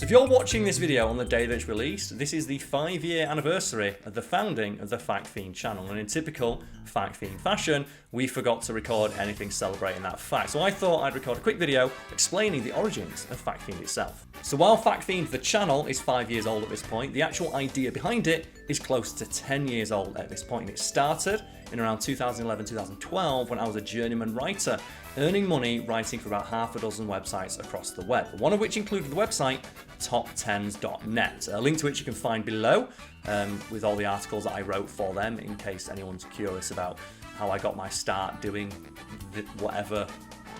If you're watching this video on the day that it's released, this is the 5-year anniversary of the founding of the Fact Fiend channel, and in typical Fact Fiend fashion, we forgot to record anything celebrating that fact. So I thought I'd record a quick video explaining the origins of Fact Fiend itself. So while Fact Fiend, the channel, is 5 years old at this point, the actual idea behind it is close to 10 years old at this point, and it started in around 2011-2012 when I was a journeyman writer, earning money writing for about half a dozen websites across the web, one of which included the website top10s.net, a link to which you can find below with all the articles that I wrote for them in case anyone's curious about how I got my start doing whatever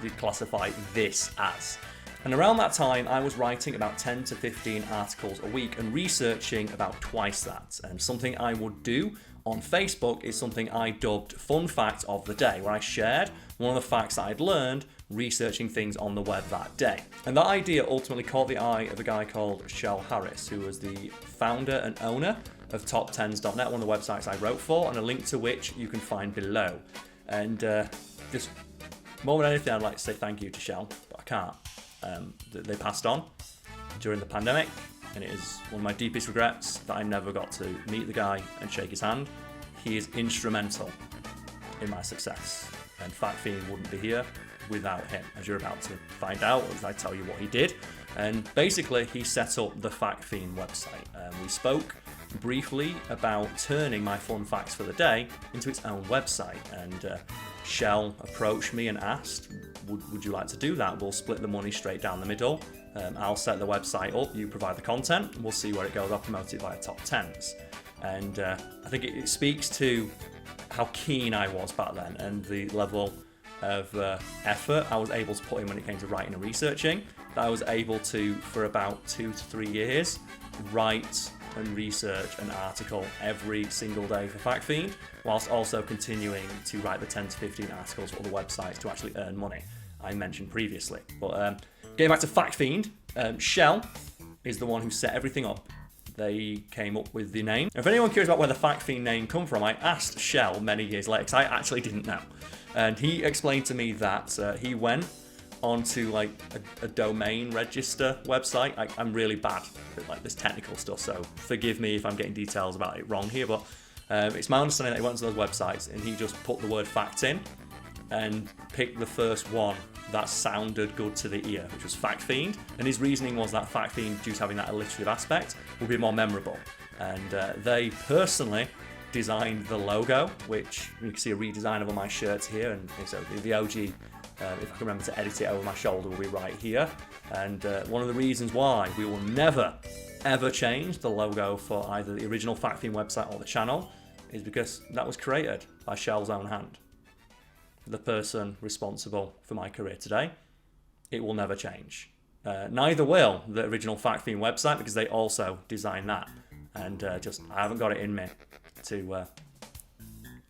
you classify this as. And around that time, I was writing about 10 to 15 articles a week and researching about twice that. And something I would do on Facebook is something I dubbed Fun Fact of the Day, where I shared one of the facts that I'd learned researching things on the web that day. And that idea ultimately caught the eye of a guy called Shel Harris, who was the founder and owner of top10s.net, one of the websites I wrote for, and a link to which you can find below. And just more than anything, I'd like to say thank you to Shel, but I can't. They passed on during the pandemic, and it is one of my deepest regrets that I never got to meet the guy and shake his hand. He is instrumental in my success, and Fact Fiend wouldn't be here without him, as you're about to find out as I tell you what he did. And basically, he set up the Fact Fiend website. We spoke briefly about turning my fun facts for the day into its own website, and Shel approached me and asked, would you like to do that? We'll split the money straight down the middle. I'll set the website up, you provide the content, and we'll see where it goes. I'll promote it via top 10s. And I think it speaks to how keen I was back then and the level of effort I was able to put in when it came to writing and researching, that I was able to, for about 2 to 3 years, write and research an article every single day for Fact Fiend, whilst also continuing to write the 10 to 15 articles for other websites to actually earn money I mentioned previously. But getting back to Fact Fiend, Shel is the one who set everything up. They came up with the name. If anyone curious about where the Fact Fiend name come from, I asked Shel many years later, because I actually didn't know. And he explained to me that he went onto like a domain register website. I'm really bad at like this technical stuff, so forgive me if I'm getting details about it wrong here, but it's my understanding that he went to those websites and he just put the word fact in and picked the first one that sounded good to the ear, which was Fact Fiend. And his reasoning was that Fact Fiend, due to having that alliterative aspect, would be more memorable. And they personally designed the logo, which you can see a redesign of on my shirts here, and so the OG, if I can remember to edit it over my shoulder, will be right here. And one of the reasons why we will never ever change the logo for either the original Fact Fiend website or the channel is because that was created by Shel's own hand, the person responsible for my career today. It will never change. Neither will the original Fact Fiend website, because they also designed that, and I haven't got it in me to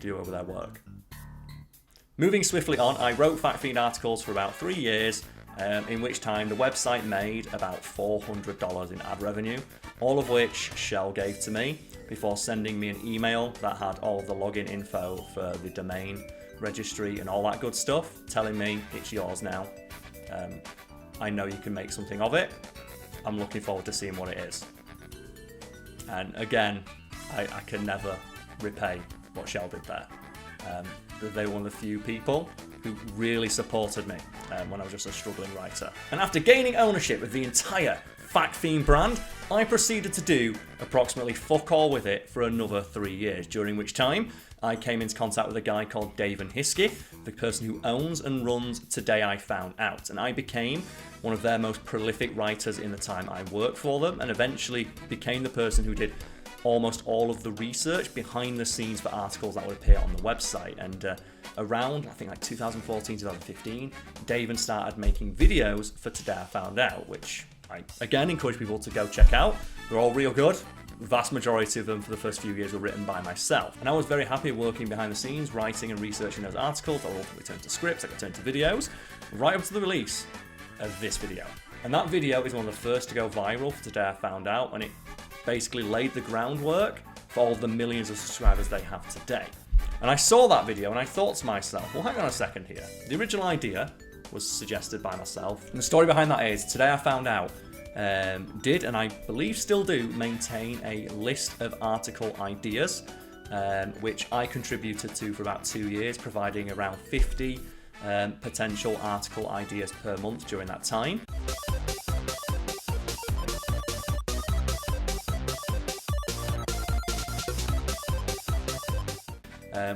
do over their work. Moving swiftly on, I wrote Fact Fiend articles for about 3 years, in which time the website made about $400 in ad revenue, all of which Shel gave to me before sending me an email that had all the login info for the domain registry and all that good stuff, telling me it's yours now. I know you can make something of it. I'm looking forward to seeing what it is. And again, I can never repay what Shel did there. They were one of the few people who really supported me when I was just a struggling writer. And after gaining ownership of the entire Fact Fiend brand, I proceeded to do approximately fuck all with it for another 3 years, during which time I came into contact with a guy called David Hiskey, the person who owns and runs Today I Found Out, and I became one of their most prolific writers in the time I worked for them, and eventually became the person who did almost all of the research behind the scenes for articles that would appear on the website. And around, I think like 2014, 2015, David started making videos for Today I Found Out, which I again encourage people to go check out. They're all real good. The vast majority of them for the first few years were written by myself. And I was very happy working behind the scenes, writing and researching those articles that will ultimately turn to scripts, that could turn to videos, right up to the release of this video. And that video is one of the first to go viral for Today I Found Out, and it basically laid the groundwork for all of the millions of subscribers they have today. And I saw that video and I thought to myself, well, hang on a second here. The original idea was suggested by myself. And the story behind that is, today I found out, did, and I believe still do, maintain a list of article ideas, which I contributed to for about 2 years, providing around 50 potential article ideas per month during that time.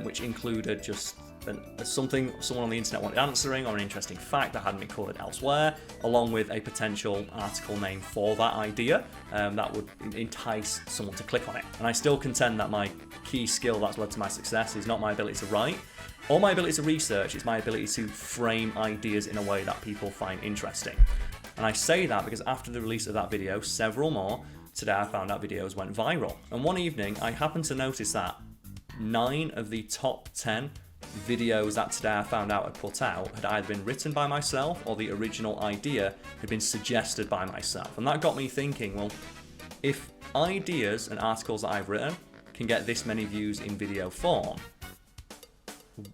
Which included just something someone on the internet wanted answering, or an interesting fact that hadn't been covered elsewhere, along with a potential article name for that idea that would entice someone to click on it. And I still contend that my key skill that's led to my success is not my ability to write or my ability to research, it's my ability to frame ideas in a way that people find interesting. And I say that because after the release of that video, several more, today I found out videos went viral. And one evening I happened to notice that 9 of the top 10 videos that Today I Found Out had put out had either been written by myself or the original idea had been suggested by myself. And that got me thinking, well, if ideas and articles that I've written can get this many views in video form,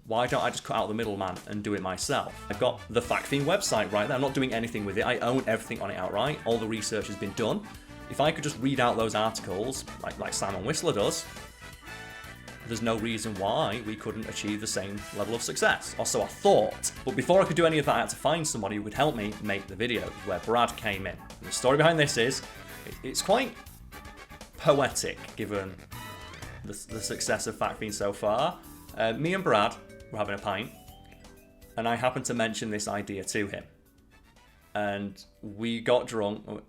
why don't I just cut out the middleman and do it myself? I've got the Fact Fiend website right there. I'm not doing anything with it. I own everything on it outright. All the research has been done. If I could just read out those articles like Simon Whistler does, there's no reason why we couldn't achieve the same level of success, or so I thought. But before I could do any of that, I had to find somebody who would help me make the video, where Brad came in. And the story behind this is, it's quite poetic given the success of Fact Fiend so far. Me and Brad were having a pint, and I happened to mention this idea to him. And we got drunk,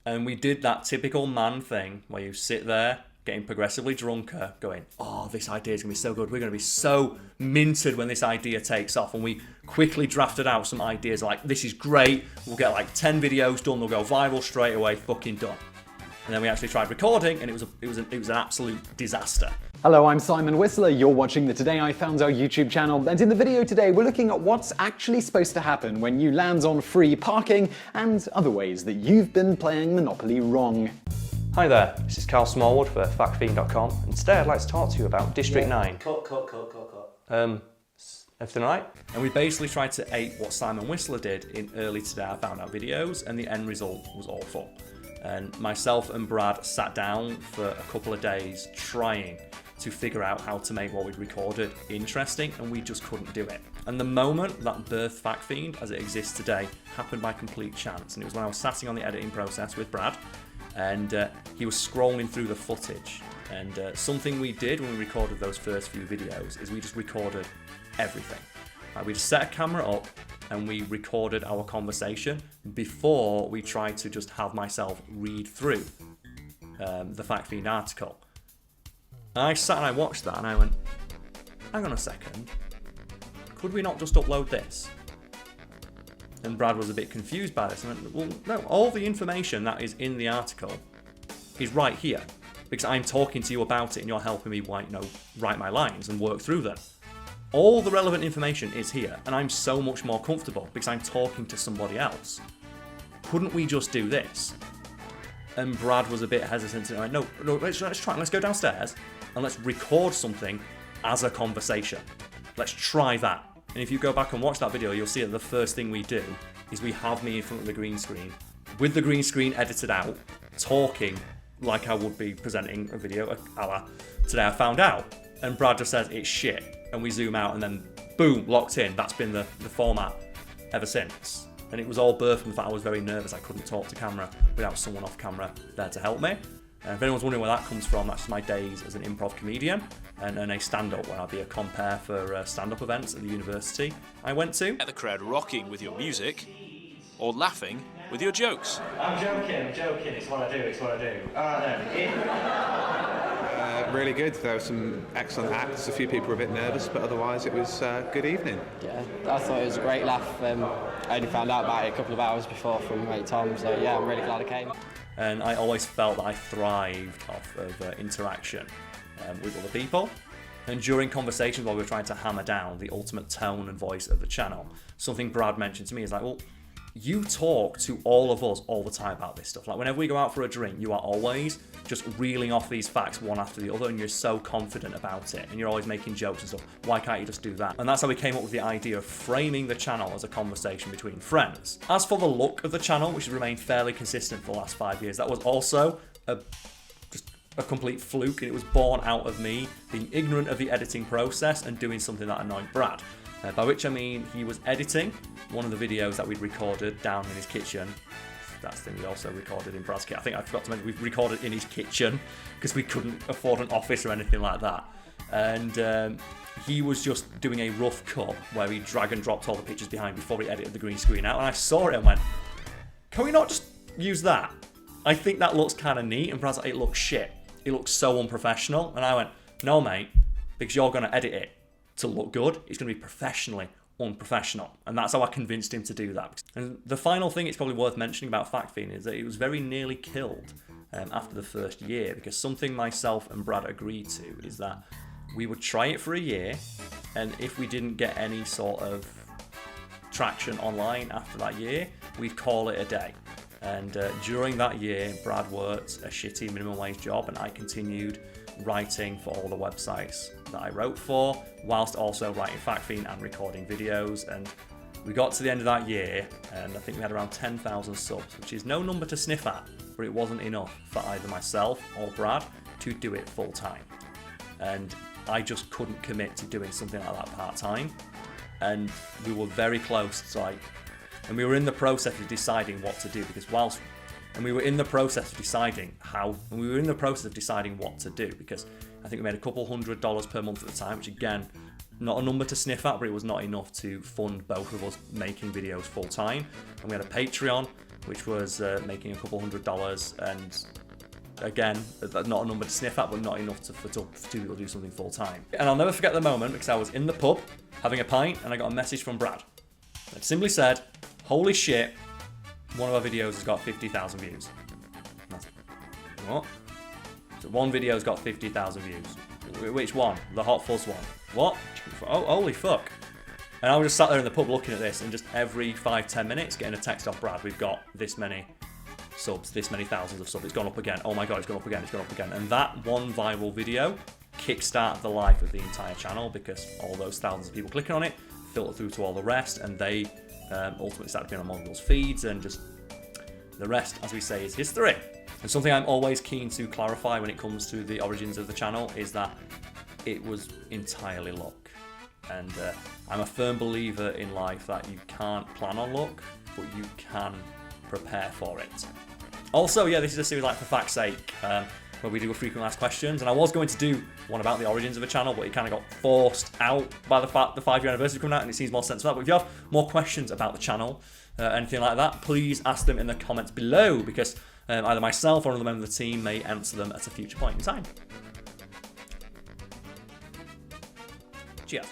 and we did that typical man thing where you sit there, getting progressively drunker, going, oh, this idea is going to be so good. We're going to be so minted when this idea takes off. And we quickly drafted out some ideas like, this is great. We'll get like 10 videos done. They'll go viral straight away. Fucking done. And then we actually tried recording, and it was an absolute disaster. Hello, I'm Simon Whistler. You're watching the Today I Found Out YouTube channel. And in the video today, we're looking at what's actually supposed to happen when you land on free parking and other ways that you've been playing Monopoly wrong. Hi there, this is Karl Smallwood for FactFiend.com, and today I'd like to talk to you about District 9. Cut. Everything right? And we basically tried to ape what Simon Whistler did in early Today I Found Out videos, and the end result was awful. And myself and Brad sat down for a couple of days trying to figure out how to make what we'd recorded interesting, and we just couldn't do it. And the moment that birthed Fact Fiend as it exists today happened by complete chance, and it was when I was sitting on the editing process with Brad, and he was scrolling through the footage. And something we did when we recorded those first few videos is we just recorded everything. We just set a camera up and we recorded our conversation before we tried to just have myself read through the Fact Fiend article. And I sat and I watched that and I went, hang on a second, could we not just upload this? And Brad was a bit confused by this. I went, well, no, all the information that is in the article is right here, because I'm talking to you about it and you're helping me write my lines and work through them. All the relevant information is here, and I'm so much more comfortable because I'm talking to somebody else. Couldn't we just do this? And Brad was a bit hesitant. And I went, no, let's try. Let's go downstairs and let's record something as a conversation. Let's try that. And if you go back and watch that video, you'll see that the first thing we do is we have me in front of the green screen, with the green screen edited out, talking like I would be presenting a video a la Today I Found Out. And Brad just says, it's shit. And we zoom out and then, boom, locked in. That's been the format ever since. And it was all birthed from the fact I was very nervous. I couldn't talk to camera without someone off camera there to help me. If anyone's wondering where that comes from, that's my days as an improv comedian and a stand-up, when I'd be a compere for stand-up events at the university I went to. Get the crowd rocking with your music, or laughing with your jokes. I'm joking, it's what I do. Really good. There were some excellent acts. A few people were a bit nervous, but otherwise it was a good evening. Yeah, I thought it was a great laugh. I only found out about it a couple of hours before from mate Tom, so yeah, I'm really glad I came. And I always felt that I thrived off of interaction with other people. And during conversations while we were trying to hammer down the ultimate tone and voice of the channel, something Brad mentioned to me is like, well, you talk to all of us all the time about this stuff. Like whenever we go out for a drink, you are always just reeling off these facts one after the other, and you're so confident about it, and you're always making jokes and stuff. Why can't you just do that? And that's how we came up with the idea of framing the channel as a conversation between friends. As for the look of the channel, which has remained fairly consistent for the last 5 years, that was also just a complete fluke, and it was born out of me being ignorant of the editing process and doing something that annoyed Brad. By which I mean he was editing one of the videos that we'd recorded down in his kitchen. That's the thing we also recorded in Brad's kitchen. I think I forgot to mention we've recorded in his kitchen because we couldn't afford an office or anything like that. And he was just doing a rough cut where he drag and dropped all the pictures behind before he edited the green screen out. And I saw it and went, can we not just use that? I think that looks kind of neat. And Brad's like, it looks shit. It looks so unprofessional. And I went, no, mate, because you're going to edit it to look good. It's going to be professionally unprofessional. And that's how I convinced him to do that. And the final thing it's probably worth mentioning about Fact Fiend is that it was very nearly killed after the first year, because something myself and Brad agreed to is that we would try it for a year, and if we didn't get any sort of traction online after that year, we'd call it a day. And during that year, Brad worked a shitty minimum wage job, and I continued writing for all the websites that I wrote for, whilst also writing Fact Fiend and recording videos. And we got to the end of that year, and I think we had around 10,000 subs, which is no number to sniff at, but it wasn't enough for either myself or Brad to do it full time. And I just couldn't commit to doing something like that part time. And we were very close to and we were in the process of deciding what to do, because we were in the process of deciding how, and we were in the process of deciding what to do, because I think we made a couple $100 per month at the time, which again, not a number to sniff at, but it was not enough to fund both of us making videos full time. And we had a Patreon, which was making a couple $100, and again, not a number to sniff at, but not enough for two people to do something full time. And I'll never forget the moment, because I was in the pub having a pint, and I got a message from Brad. It simply said, holy shit, one of our videos has got 50,000 views. What? So one video's got 50,000 views. Which one? The Hot Fuzz one. What? Oh, holy fuck. And I was just sat there in the pub looking at this, and just every 5-10 minutes getting a text off Brad, we've got this many subs, this many thousands of subs, it's gone up again, oh my god, it's gone up again, it's gone up again. And that one viral video kickstarted the life of the entire channel, because all those thousands of people clicking on it filtered through to all the rest, and they ultimately started being on more people's feeds, and just the rest, as we say, is history. And something I'm always keen to clarify when it comes to the origins of the channel is that it was entirely luck. And I'm a firm believer in life that you can't plan on luck, but you can prepare for it. Also, yeah, this is a series like For Fact's Sake, where we do a frequently asked questions, and I was going to do one about the origins of the channel, but it kind of got forced out by the fact the 5-year anniversary coming out, and it seems more sense for that. But if you have more questions about the channel, anything like that, please ask them in the comments below, because either myself or another member of the team may answer them at a future point in time. Cheers.